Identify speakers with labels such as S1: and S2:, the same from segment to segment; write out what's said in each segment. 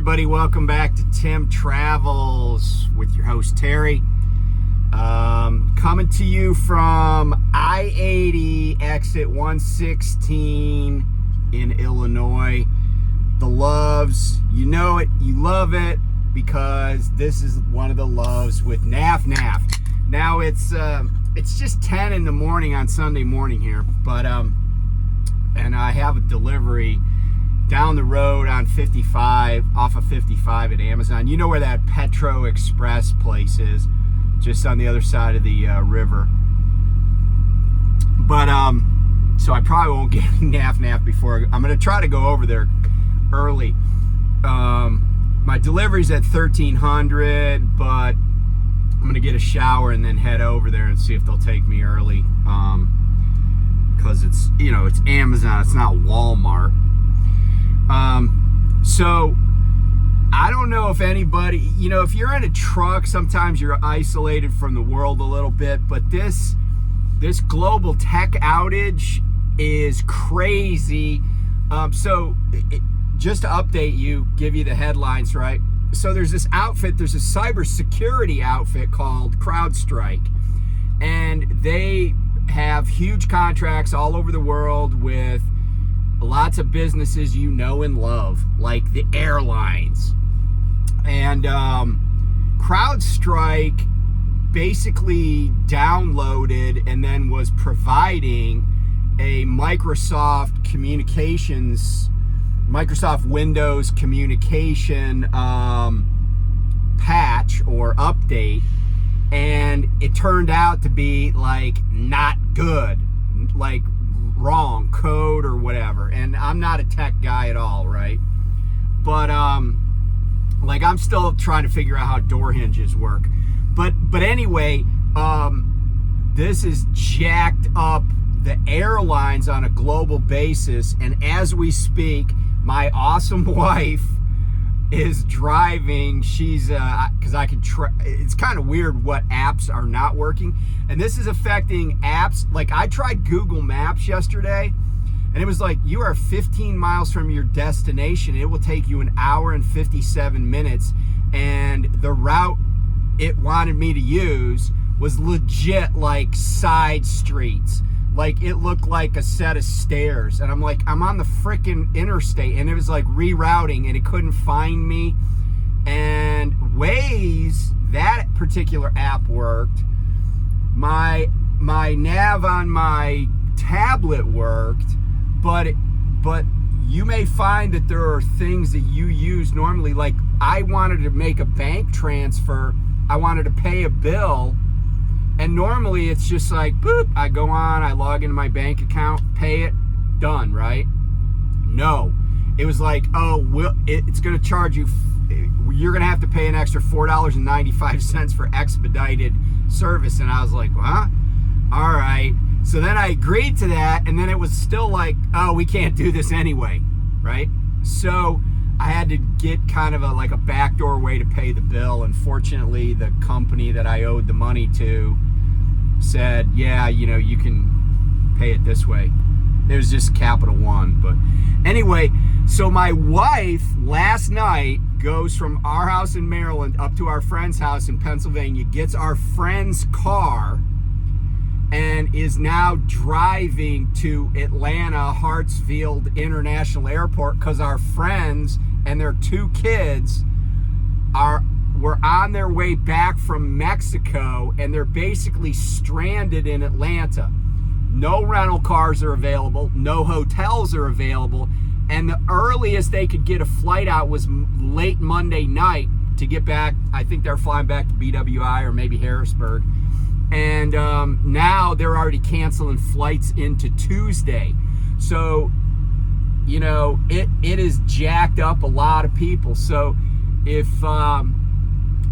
S1: everybody, welcome back to Tim Travels with your host Terry. Coming to you from I-80 exit 116 in Illinois. The Loves, you know it, you love it, because this is one of the loves with Naf. Now it's just 10 in the morning on Sunday morning here, but and I have a delivery down the road on 55, off of 55 at Amazon. You know where that Petro Express place is, just on the other side of the river. But so I probably won't get Naf before. I'm gonna try to go over there early. My delivery's at 1300, but I'm gonna get a shower and then head over there and see if they'll take me early. Because it's, you know, it's Amazon, it's not Walmart. So I don't know if anybody, you know, if you're in a truck, sometimes you're isolated from the world a little bit, but this global tech outage is crazy. Just to update you, give you the headlines, right? So there's this outfit, there's a cybersecurity outfit called CrowdStrike, and they have huge contracts all over the world with lots of businesses you know and love, like the airlines. And CrowdStrike basically downloaded and then was providing a Microsoft Windows communication patch or update, and it turned out to be like not good, like wrong code or whatever. And I'm not a tech guy at all, right? But like I'm still trying to figure out how door hinges work. But anyway, this is jacked up the airlines on a global basis, and as we speak, my awesome wife is driving. She's because I can try. It's kind of weird what apps are not working, and this is affecting apps. Like I tried Google Maps yesterday, and it was like, you are 15 miles from your destination. It will take you an hour and 57 minutes, and the route it wanted me to use was legit like side streets. Like it looked like a set of stairs, and I'm like, I'm on the freaking interstate, and it was like rerouting, and it couldn't find me. And Waze, that particular app worked. My nav on my tablet worked, but you may find that there are things that you use normally. Like I wanted to make a bank transfer, I wanted to pay a bill. And normally it's just like, boop, I go on, I log into my bank account, pay it, done, right? No, it was like, oh, it's gonna charge you, you're gonna have to pay an extra $4.95 for expedited service. And I was like, huh? All right. So then I agreed to that, and then it was still like, oh, we can't do this anyway, right? So I had to get kind of like a backdoor way to pay the bill. And fortunately, the company that I owed the money to said, yeah, you know, you can pay it this way. It was just Capital One. But anyway, so my wife last night goes from our house in Maryland up to our friend's house in Pennsylvania, gets our friend's car, and is now driving to Atlanta Hartsfield International Airport because our friends and their two kids were on their way back from Mexico, and they're basically stranded in Atlanta. No rental cars are available, no hotels are available, and the earliest they could get a flight out was late Monday night to get back. I think they're flying back to BWI or maybe Harrisburg. And now they're already canceling flights into Tuesday. So, you know, it is jacked up a lot of people. So if,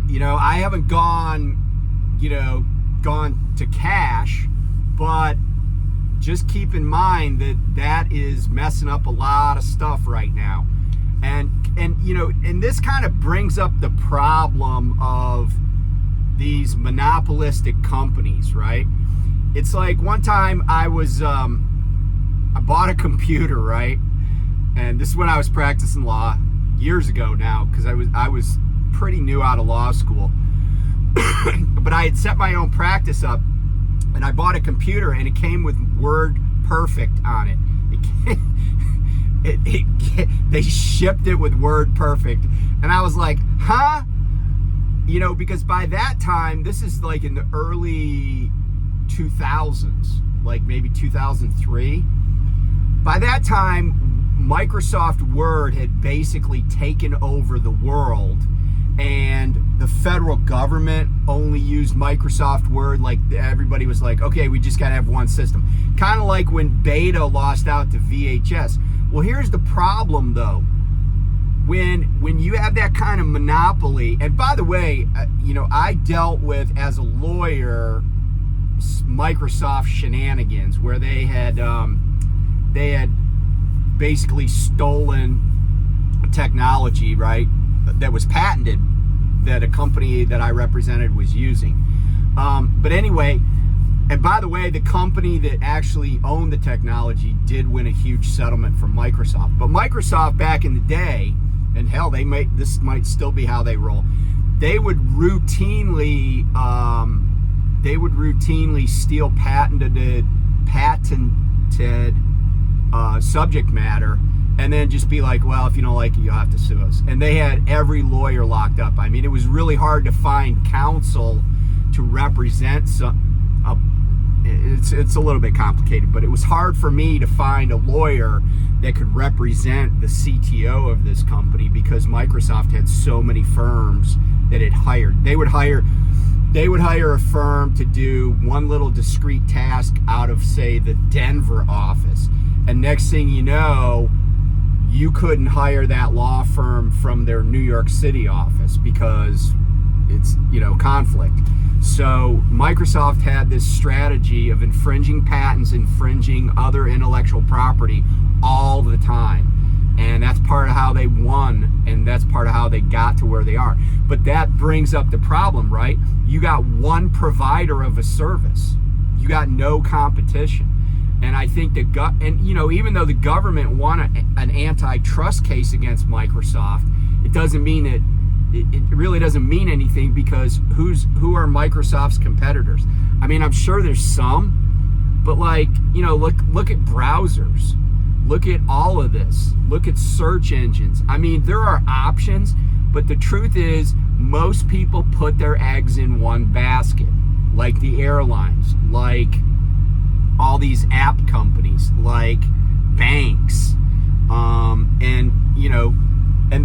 S1: you know, I haven't gone to cash, but just keep in mind that is messing up a lot of stuff right now. And you know, and this kind of brings up the problem of these monopolistic companies, right? It's like one time I bought a computer, right? And this is when I was practicing law. years ago now, because I was pretty new out of law school. But I had set my own practice up, and I bought a computer, and it came with Word Perfect on it. They shipped it with Word Perfect, and I was like, huh? You know, because by that time, this is like in the early 2000s, like maybe 2003. By that time, Microsoft Word had basically taken over the world, and the federal government only used Microsoft Word. Like, everybody was like, okay, we just got to have one system. Kind of like when Beta lost out to VHS. Well, here's the problem, though. When you have that kind of monopoly, and by the way, you know, I dealt with, as a lawyer, Microsoft shenanigans where they had basically stolen technology, right, that was patented, that a company that I represented was using. But anyway, and by the way, the company that actually owned the technology did win a huge settlement from Microsoft. But Microsoft back in the day, and hell, this might still be how they roll, they would routinely steal patented subject matter, and then just be like, well, if you don't like it, you'll have to sue us. And they had every lawyer locked up. I mean, it was really hard to find counsel to represent it's a little bit complicated, but it was hard for me to find a lawyer that could represent the CTO of this company, because Microsoft had so many firms that it hired. They would hire a firm to do one little discrete task out of, say, the Denver office, and next thing you know, you couldn't hire that law firm from their New York City office because it's, you know, conflict. So Microsoft had this strategy of infringing patents, infringing other intellectual property all the time. And that's part of how they won, and that's part of how they got to where they are. But that brings up the problem, right? You got one provider of a service. You got no competition. And I think and you know, even though the government won an antitrust case against Microsoft, it doesn't mean that it really doesn't mean anything, because who are Microsoft's competitors? I mean, I'm sure there's some, but like, you know, look at browsers, look at all of this, look at search engines. I mean, there are options, but the truth is most people put their eggs in one basket, like the airlines, like all these app companies, like banks, and you know. And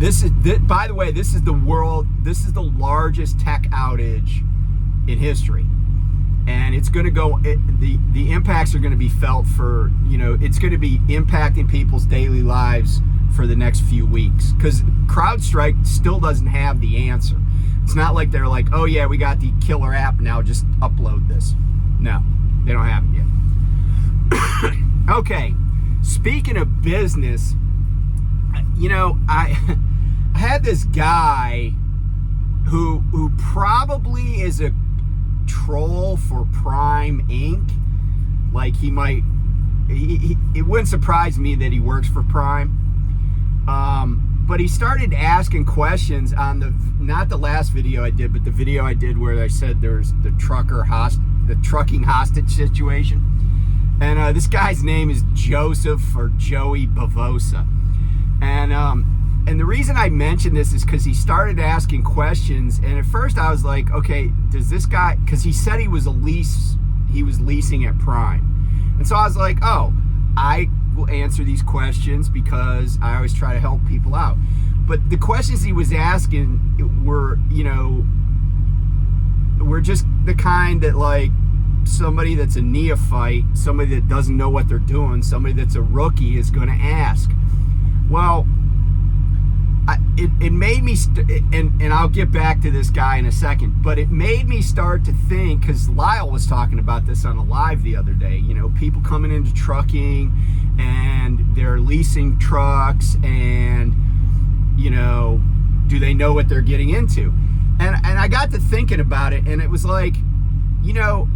S1: by the way, this is the largest tech outage in history. And it's going to go, the impacts are going to be felt for, you know, it's going to be impacting people's daily lives for the next few weeks. Because CrowdStrike still doesn't have the answer. It's not like they're like, oh yeah, we got the killer app now, just upload this. No, they don't have it yet. Okay, speaking of business, you know, I had this guy who probably is a troll for Prime Inc. Like, it wouldn't surprise me that he works for Prime. But he started asking questions on not the last video I did, but the video I did where I said there's the trucking hostage situation. And this guy's name is Joseph or Joey Bavosa. And the reason I mentioned this is because he started asking questions, and at first I was like, okay, does this guy, because he said he was leasing at Prime. And so I was like, oh, I will answer these questions because I always try to help people out. But the questions he was asking were, you know, were just the kind that, like, somebody that's a neophyte, somebody that doesn't know what they're doing, somebody that's a rookie is going to ask. Well, it made me, and I'll get back to this guy in a second, but it made me start to think, because Lyle was talking about this on a live the other day, you know, people coming into trucking and they're leasing trucks, and, you know, do they know what they're getting into? And I got to thinking about it, and it was like, you know,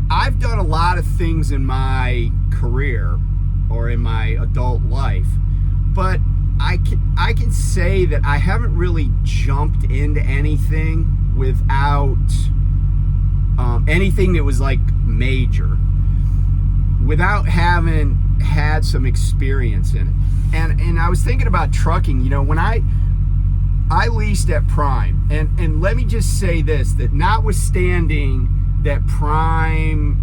S1: I've done a lot of things in my career or in my adult life, but I can say that I haven't really jumped into anything without anything that was like major, without having had some experience in it. And I was thinking about trucking, when I leased at Prime, and let me just say this, that notwithstanding that Prime,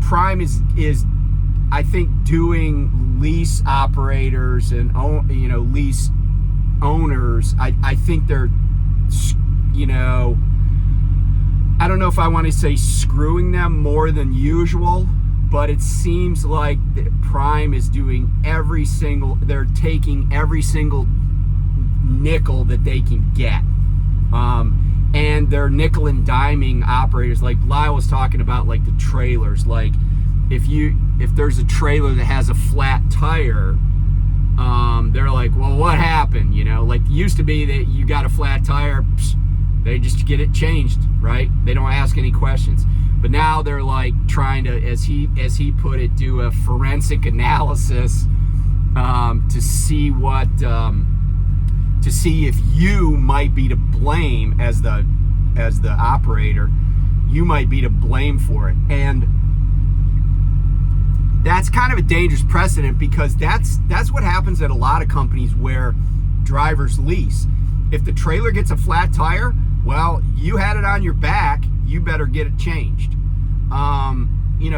S1: Prime is I think doing lease operators and lease owners, I think they're, I don't know if I want to say screwing them more than usual, but it seems like that Prime is doing they're taking every single nickel that they can get. And they're nickel and diming operators. Like Lyle was talking about, like the trailers. Like if there's a trailer that has a flat tire, they're like, well, what happened? Like it used to be that you got a flat tire, they just get it changed, right? They don't ask any questions. But now they're like trying to, as he put it, do a forensic analysis to see if you might be to blame as the operator. You might be to blame for it, and that's kind of a dangerous precedent, because that's what happens at a lot of companies where drivers lease. If the trailer gets a flat tire, well, you had it on your back, you better get it changed.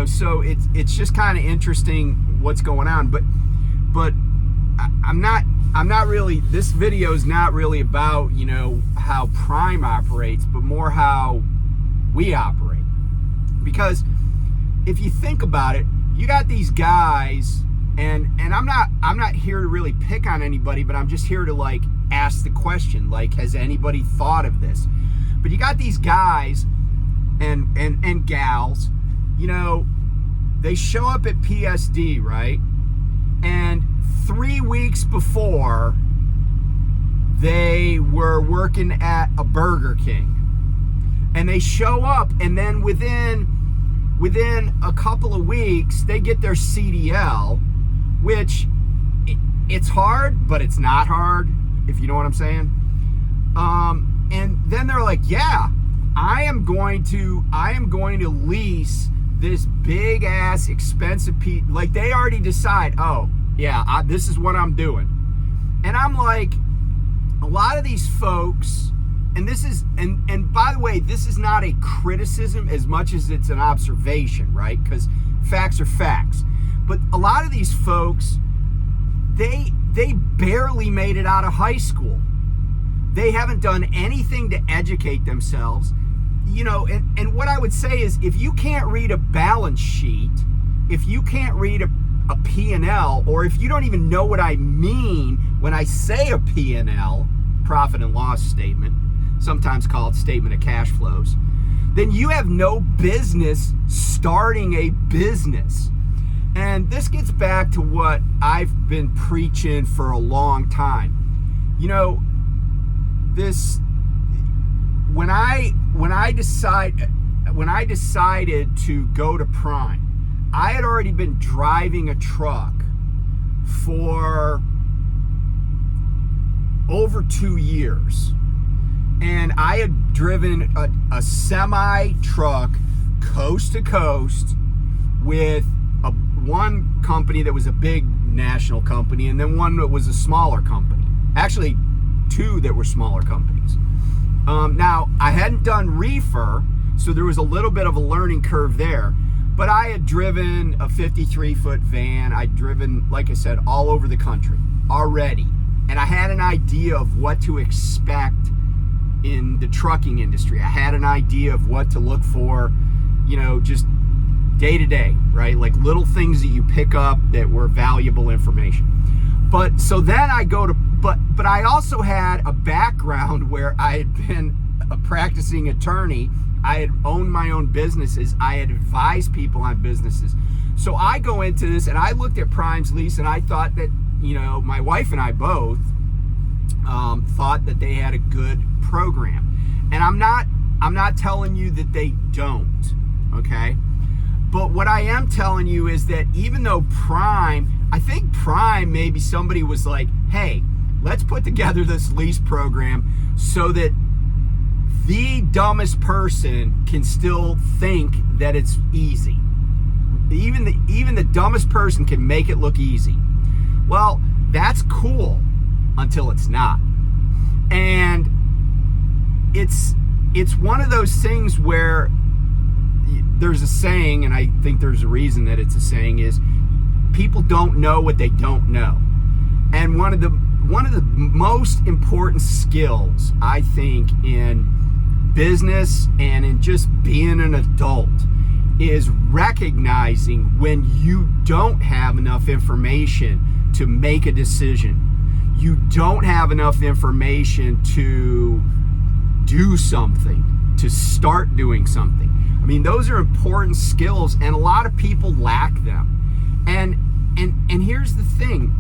S1: So it's just kind of interesting what's going on. But I'm not really, this video is not really about, how Prime operates, but more how we operate. Because if you think about it, you got these guys, and I'm not here to really pick on anybody, but I'm just here to like ask the question, like, has anybody thought of this? But you got these guys and gals, they show up at PSD, right? And 3 weeks before, they were working at a Burger King. And they show up, and then within a couple of weeks, they get their CDL, which it's hard, but it's not hard, if you know what I'm saying. And then they're like, yeah, I am going to lease this big ass expensive piece. Like they already decide, oh yeah, this is what I'm doing. And I'm like, a lot of these folks, and this is, and by the way, this is not a criticism as much as it's an observation, right? Because facts are facts. But a lot of these folks, they barely made it out of high school. They haven't done anything to educate themselves. And what I would say is, if you can't read a balance sheet, if you can't read a P&L, or if you don't even know what I mean when I say a P&L, profit and loss statement, sometimes called statement of cash flows, then you have no business starting a business. And this gets back to what I've been preaching for a long time. When I decided to go to Prime, I had already been driving a truck for over 2 years. And I had driven a semi truck coast to coast with one company that was a big national company, and then one that was a smaller company. Actually, two that were smaller companies. Now, I hadn't done reefer, so there was a little bit of a learning curve there. But I had driven a 53-foot van. I'd driven, like I said, all over the country already. And I had an idea of what to expect in the trucking industry. I had an idea of what to look for, just day to day, right? Like little things that you pick up that were valuable information. But so then I go to, but I also had a background where I had been a practicing attorney. I had owned my own businesses. I had advised people on businesses. So I go into this, and I looked at Prime's lease, and I thought that, my wife and I both thought that they had a good program. And I'm not telling you that they don't, okay? But what I am telling you is that even though Prime, I think Prime, maybe somebody was like, hey, let's put together this lease program so that the dumbest person can still think that it's easy. Even the dumbest person can make it look easy. Well, that's cool until it's not. And it's one of those things where there's a saying, and I think there's a reason that it's a saying, is people don't know what they don't know. And one of the most important skills, I think, in business and in just being an adult is recognizing when you don't have enough information to make a decision. You don't have enough information to do something, to start doing something. I mean, those are important skills, and a lot of people lack them. And here's the thing: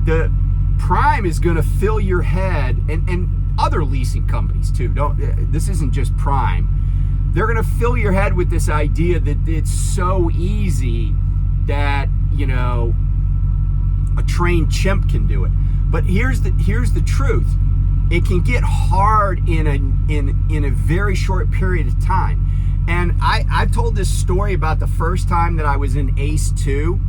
S1: the Prime is going to fill your head, and other leasing companies too. This isn't just Prime. They're going to fill your head with this idea that it's so easy that, you know, a trained chimp can do it. But here's the truth: it can get hard in a very short period of time. And I've told this story about the first time that I was in ACE 2.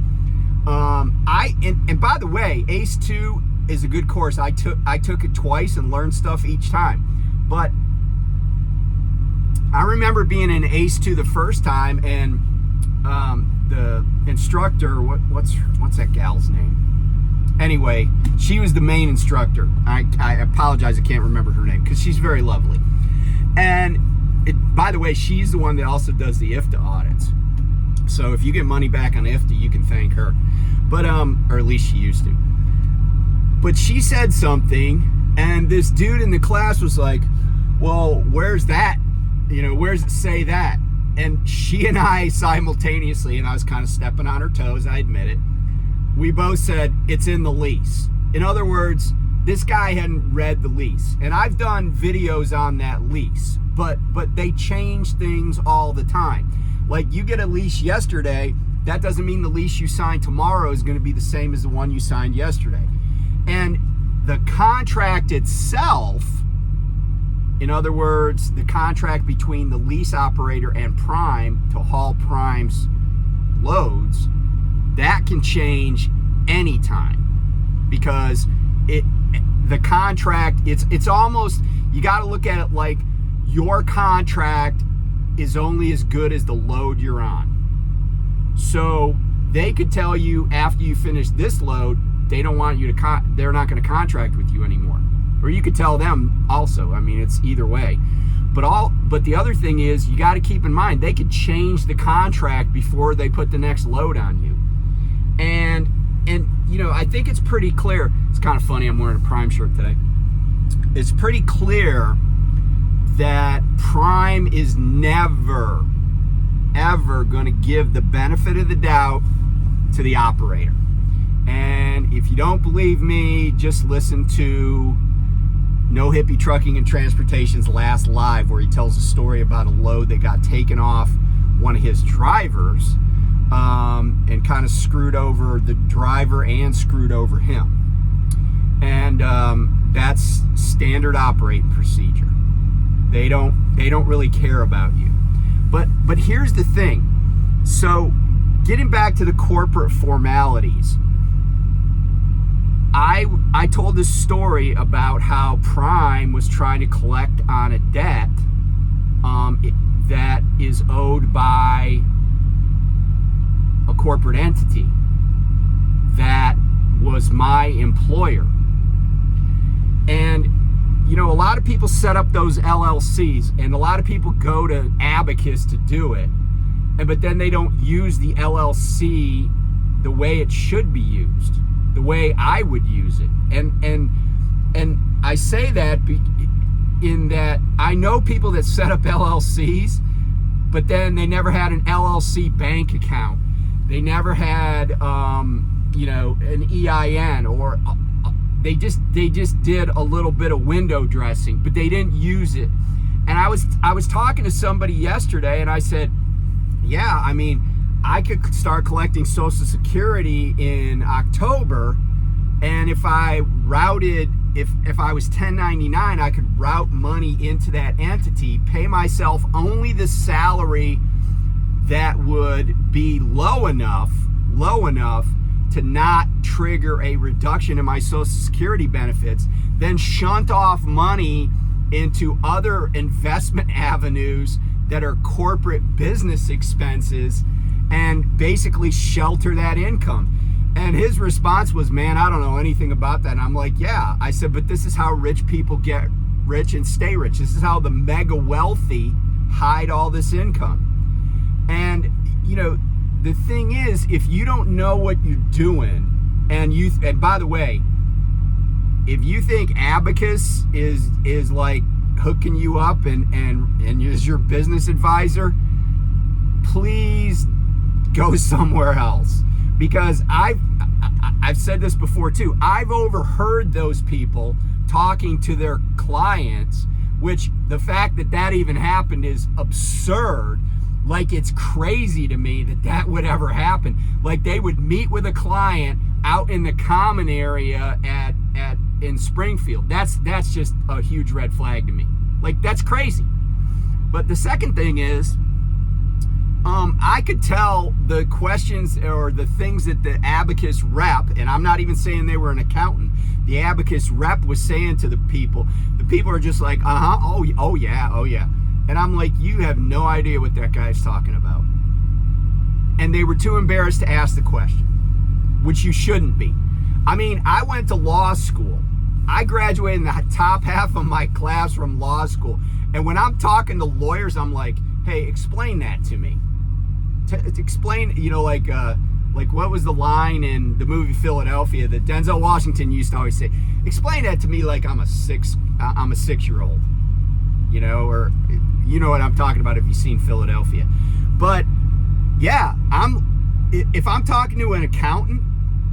S1: And by the way, ACE 2 is a good course. I took it twice and learned stuff each time. But I remember being in ACE 2 the first time, and the instructor, what's that gal's name? Anyway, she was the main instructor. I apologize, I can't remember her name, because she's very lovely. And by the way, she's the one that also does the IFTA audits. So if you get money back on IFTA, you can thank her. But or at least she used to. But she said something, and this dude in the class was like, well, where's that? You know, where's it say that? And she and I simultaneously, and I was kind of stepping on her toes, I admit it, we both said, it's in the lease. In other words, this guy hadn't read the lease. And I've done videos on that lease, but they change things all the time. Like, you get a lease yesterday, that doesn't mean the lease you sign tomorrow is going to be the same as the one you signed yesterday. And the contract itself, in other words, the contract between the lease operator and Prime to haul Prime's loads, that can change anytime, because the contract, it's almost, you got to look at it like your contract is only as good as the load you're on. So they could tell you after you finish this load, they don't want you to, they're not going to contract with you anymore. Or you could tell them also. I mean, it's either way. But the other thing is, you got to keep in mind, they could change the contract before they put the next load on you. And you know, I think it's pretty clear. It's kind of funny, I'm wearing a Prime shirt today. It's pretty clear that Prime is never, ever going to give the benefit of the doubt to the operator. And if you don't believe me, just listen to No Hippie Trucking and Transportation's last live, where he tells a story about a load that got taken off one of his drivers, and kind of screwed over the driver and screwed over him. And that's standard operating procedure. They don't really care about you. But here's the thing. So getting back to the corporate formalities, I told this story about how Prime was trying to collect on a debt that is owed by a corporate entity that was my employer. And you know, a lot of people set up those LLCs, and a lot of people go to Abacus to do it, but then they don't use the LLC the way it should be used, the way I would use it. And I say that in that I know people that set up LLCs, but then they never had an LLC bank account. They never had, you know, an EIN, or they just did a little bit of window dressing, but they didn't use it. And I was talking to somebody yesterday, and I said, yeah, I mean, I could start collecting Social Security in October, and if I was 1099, I could route money into that entity, pay myself only the salary that would be low enough to not trigger a reduction in my Social Security benefits, then shunt off money into other investment avenues that are corporate business expenses, and basically shelter that income. And his response was, man, I don't know anything about that. And I'm like, yeah. I said, but this is how rich people get rich and stay rich. This is how the mega wealthy hide all this income. And, you know, the thing is, if you don't know what you're doing, and by the way, if you think Abacus is like hooking you up and is your business advisor, please go somewhere else. Because I've said this before too. I've overheard those people talking to their clients, which the fact that even happened is absurd. Like, it's crazy to me that would ever happen. Like, they would meet with a client out in the common area in Springfield. That's just a huge red flag to me. Like, that's crazy. But the second thing is, I could tell the questions or the things that the Abacus rep, and I'm not even saying they were an accountant, the Abacus rep was saying to the people are just like, oh yeah. And I'm like, you have no idea what that guy's talking about. And they were too embarrassed to ask the question, which you shouldn't be. I mean, I went to law school. I graduated in the top half of my class from law school. And when I'm talking to lawyers, I'm like, hey, explain that to me. Explain, you know, like what was the line in the movie Philadelphia that Denzel Washington used to always say? Explain that to me like I'm a 6-year-old, you know, or you know what I'm talking about if you've seen Philadelphia. But yeah, if I'm talking to an accountant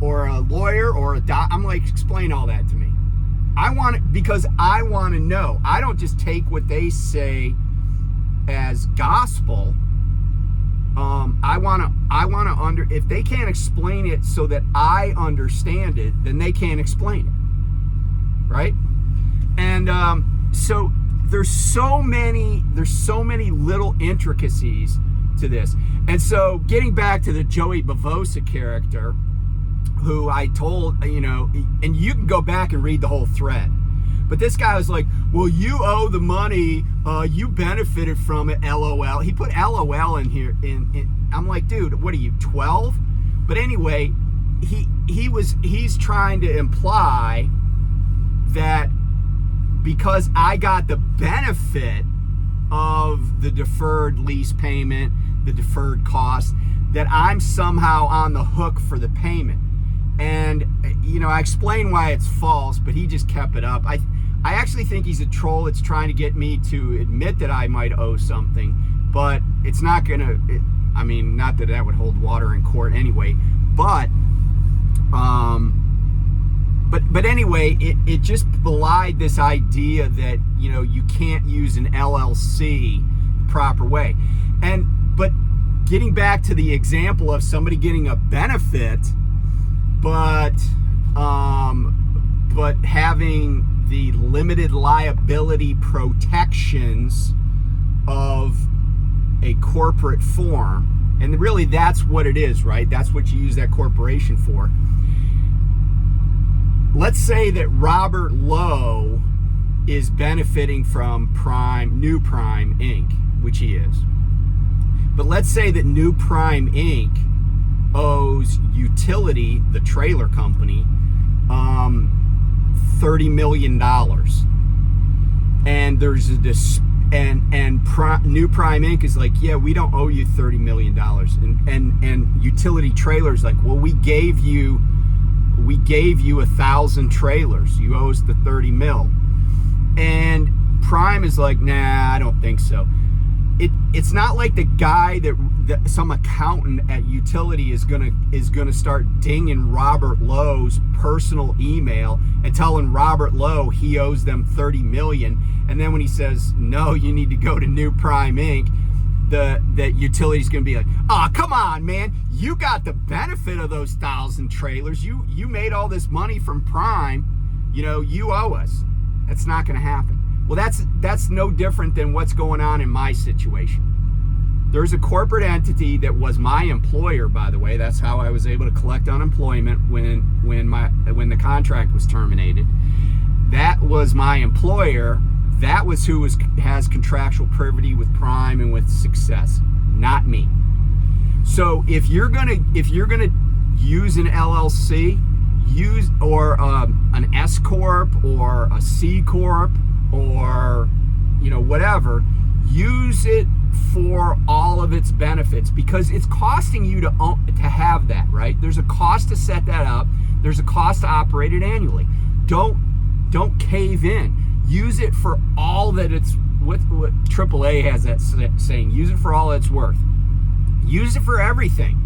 S1: or a lawyer or I'm like, explain all that to me. Because I want to know. I don't just take what they say as gospel. I want to if they can't explain it so that I understand it, then they can't explain it, right? And so there's so many little intricacies to this. And so getting back to the Joey Bavosa character, who I told, you know, and you can go back and read the whole thread. But this guy was like, well, you owe the money, you benefited from it, LOL. He put LOL in here. I'm like, dude, what are you, 12? But anyway, he's trying to imply that because I got the benefit of the deferred lease payment, the deferred cost, that I'm somehow on the hook for the payment. And, you know, I explained why it's false, but he just kept it up. I actually think he's a troll that's trying to get me to admit that I might owe something, but it's not gonna, I mean, not that would hold water in court anyway, but anyway, it just belied this idea that, you know, you can't use an LLC the proper way. But getting back to the example of somebody getting a benefit, but having the limited liability protections of a corporate form, and really that's what it is, right? That's what you use that corporation for. Let's say that Robert Lowe is benefiting from New Prime Inc., which he is. But let's say that New Prime Inc. owes Utility, the trailer company, $30 million. And there's a New Prime Inc. is like, yeah, we don't owe you $30 million. And Utility Trailer's like, well, we gave you 1,000 trailers. You owe us the 30 mil. And Prime is like, nah, I don't think so. It's not like the guy that some accountant at Utility is gonna start dinging Robert Lowe's personal email and telling Robert Lowe he owes them $30 million. And then when he says, no, you need to go to New Prime Inc., the utility's going to be like, oh, come on, man, you got the benefit of those 1,000 trailers. You made all this money from Prime. You owe us. That's not going to happen. Well, that's no different than what's going on in my situation. There's a corporate entity that was my employer, by the way. That's how I was able to collect unemployment when the contract was terminated. That was my employer. That was who has contractual privity with Prime and with Success, not me. So if you're gonna use an LLC, or an S corp or a C corp or whatever, use it for all of its benefits, because it's costing you to have that, right? There's a cost to set that up. There's a cost to operate it annually. Don't cave in. Use it for all that it's, what AAA has that saying, use it for all it's worth. Use it for everything.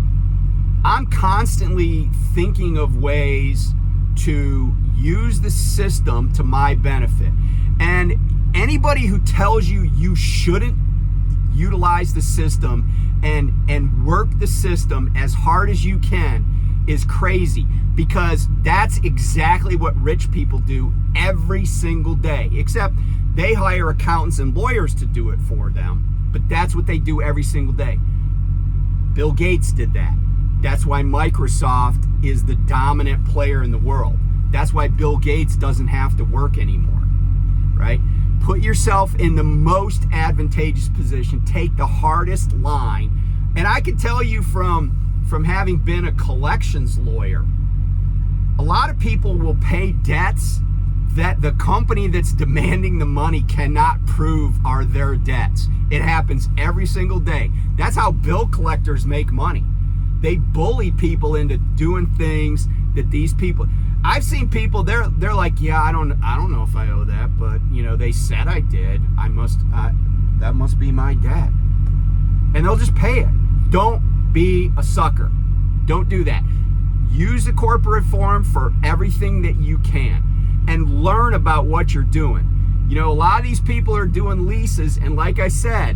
S1: I'm constantly thinking of ways to use the system to my benefit. And anybody who tells you you shouldn't utilize the system and work the system as hard as you can is crazy, because that's exactly what rich people do every single day, except they hire accountants and lawyers to do it for them, but that's what they do every single day. Bill Gates did that. That's why Microsoft is the dominant player in the world. That's why Bill Gates doesn't have to work anymore, right? Put yourself in the most advantageous position. Take the hardest line. And I can tell you from having been a collections lawyer, a lot of people will pay debts that the company that's demanding the money cannot prove are their debts. It happens every single day. That's how bill collectors make money. They bully people into doing things that these people, I've seen people, they're like, yeah, I don't know if I owe that, but they said I did. That must be my debt. And they'll just pay it. Don't be a sucker. Don't do that. Use the corporate form for everything that you can and learn about what you're doing. A lot of these people are doing leases, and like I said,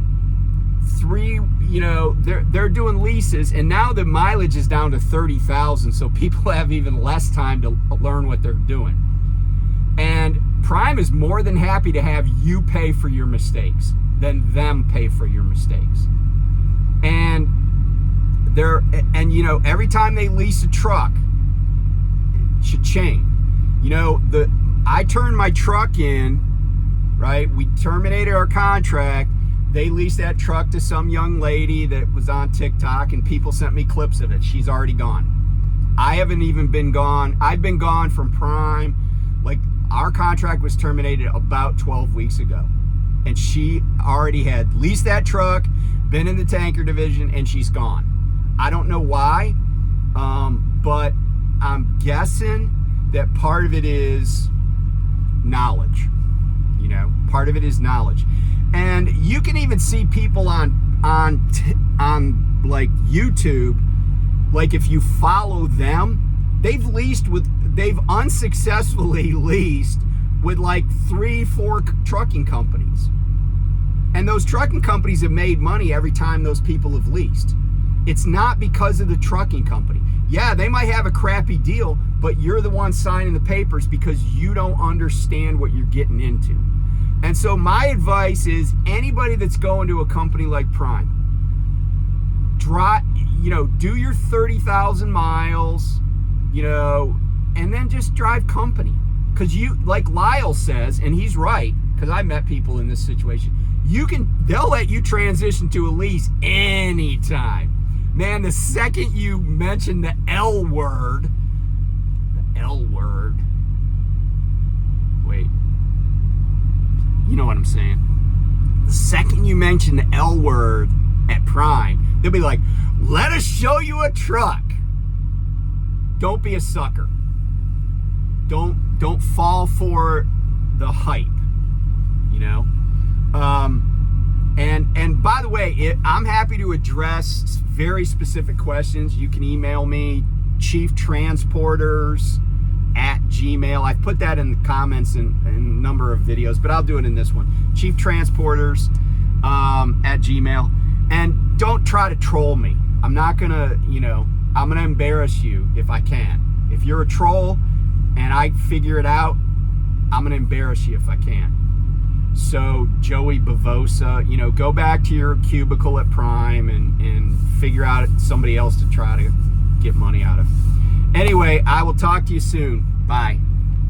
S1: they're doing leases, and now the mileage is down to 30,000, so people have even less time to learn what they're doing. And Prime is more than happy to have you pay for your mistakes than them pay for your mistakes. And every time they lease a truck, cha-ching. I turned my truck in, right? We terminated our contract. They leased that truck to some young lady that was on TikTok, and people sent me clips of it. She's already gone. I haven't even been gone. I've been gone from Prime. Like, our contract was terminated about 12 weeks ago. And she already had leased that truck, been in the tanker division, and she's gone. I don't know why, but I'm guessing that part of it is knowledge. Part of it is knowledge. And you can even see people on like YouTube, like if you follow them, they've unsuccessfully leased with like 3-4 trucking companies. And those trucking companies have made money every time those people have leased. It's not because of the trucking company. Yeah, they might have a crappy deal, but you're the one signing the papers because you don't understand what you're getting into. And so my advice is, anybody that's going to a company like Prime, do your 30,000 miles, and then just drive company. Because like Lyle says, and he's right, because I met people in this situation, they'll let you transition to a lease anytime. Man, the second you mention the L word, wait, you know what I'm saying? The second you mention the L word at Prime, they'll be like, let us show you a truck. Don't be a sucker. Don't fall for the hype, And by the way, I'm happy to address very specific questions. You can email me, chieftransporters@gmail. I've put that in the comments in a number of videos, but I'll do it in this one. chieftransporters@gmail. And don't try to troll me. I'm not gonna, I'm gonna embarrass you if I can. If you're a troll and I figure it out, I'm gonna embarrass you if I can. So Joey Bavosa, go back to your cubicle at Prime and figure out somebody else to try to get money out of. Anyway, I will talk to you soon. Bye.